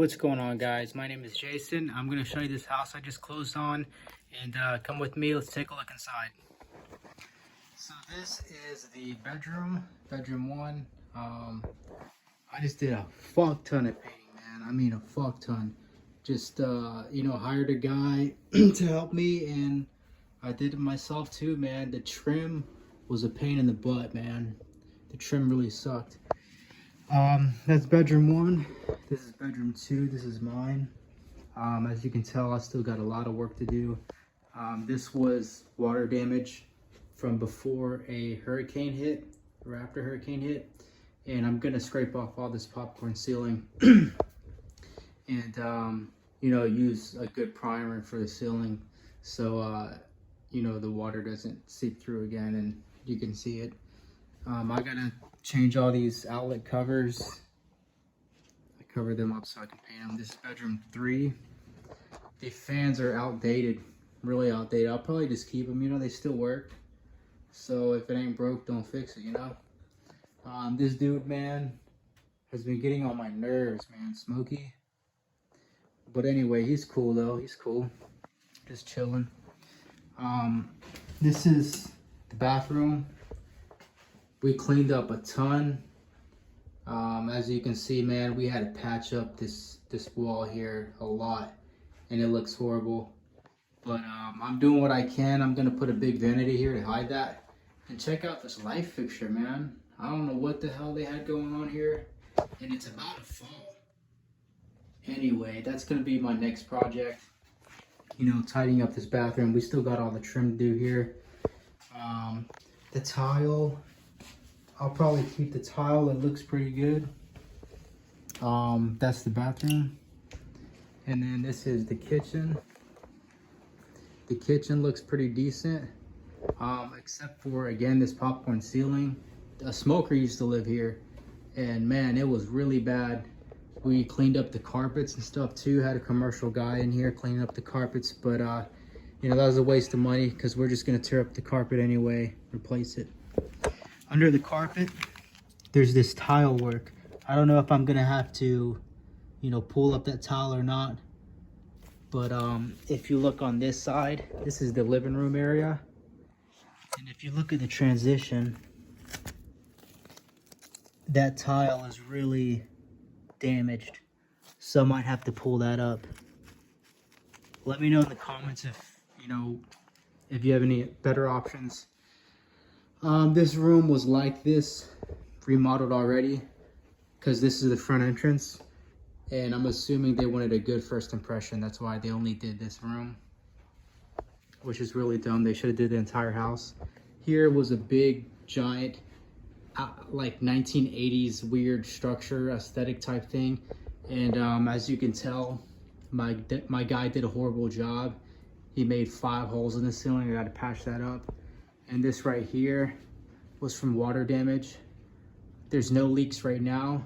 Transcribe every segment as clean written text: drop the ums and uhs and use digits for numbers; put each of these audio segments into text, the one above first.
What's going on, guys? My name is Jason. I'm going to show you this house I just closed on, and come with me. Let's take a look inside. So this is the bedroom one. I just did a fuck ton of painting, man. I mean a fuck ton. Just hired a guy to help me, and I did it myself too, man. The trim was a pain in the butt, man. The trim really sucked. That's bedroom one. This is bedroom two. This is mine. As you can tell, I still got a lot of work to do. This was water damage from before a hurricane hit, or after hurricane hit. And I'm gonna scrape off all this popcorn ceiling and use a good primer for the ceiling so the water doesn't seep through again and you can see it. I gotta change all these outlet covers. I cover them up so I can paint them. This is bedroom 3. The fans are outdated, really outdated. I'll probably just keep them, they still work. So if it ain't broke, don't fix it, This dude, man, has been getting on my nerves, man. Smokey. But anyway, he's cool though. He's cool. Just chilling. This is the bathroom. We cleaned up a ton. As you can see, man, we had to patch up this wall here a lot, and it looks horrible. But I'm doing what I can. I'm gonna put a big vanity here to hide that. And check out this light fixture, man. I don't know what the hell they had going on here, and it's about to fall. Anyway, that's gonna be my next project. Tidying up this bathroom. We still got all the trim to do here. The tile, I'll probably keep the tile. It looks pretty good. That's the bathroom. And then this is the kitchen. The kitchen looks pretty decent. Except for, again, this popcorn ceiling. A smoker used to live here, and man, it was really bad. We cleaned up the carpets and stuff too. Had a commercial guy in here cleaning up the carpets, but that was a waste of money because we're just gonna tear up the carpet anyway, replace it. Under the carpet, there's this tile work. I don't know if I'm gonna have to, pull up that tile or not. But if you look on this side, this is the living room area. And if you look at the transition, that tile is really damaged. So I might have to pull that up. Let me know in the comments if you have any better options. This room was like this, remodeled already, because this is the front entrance, and I'm assuming they wanted a good first impression. That's why they only did this room, which is really dumb. They should have did the entire house. Here was a big, giant, like 1980s weird structure, aesthetic type thing, and as you can tell, my guy did a horrible job. He made 5 holes in the ceiling. I got to patch that up. And this right here was from water damage. There's no leaks right now,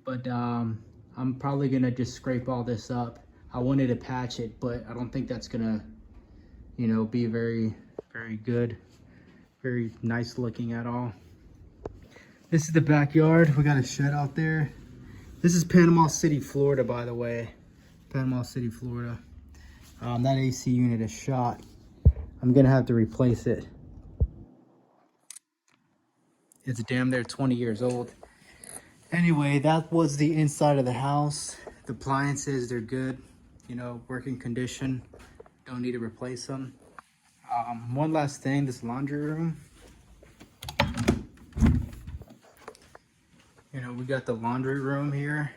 but I'm probably gonna just scrape all this up. I wanted to patch it, but I don't think that's gonna, be very, very good, very nice looking at all. This is the backyard. We got a shed out there. This is Panama City, Florida, by the way. Panama City, Florida. That AC unit is shot. I'm gonna have to replace it. It's damn near 20 years old. Anyway, that was the inside of the house. The appliances, they're good, working condition. Don't need to replace them. One last thing, this laundry room. We got the laundry room here.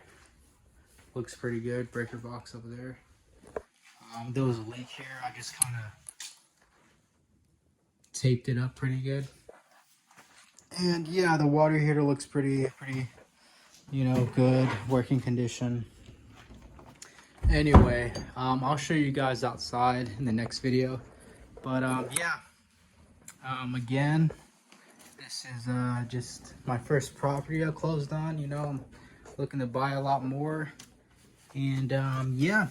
Looks pretty good. Breaker box over there. There was a leak here. I just kind of taped it up pretty good. And yeah, the water heater looks pretty good, working condition. Anyway, I'll show you guys outside in the next video. But again, this is just my first property I closed on. I'm looking to buy a lot more. And yeah,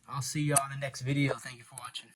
I'll see y'all in the next video. Thank you for watching.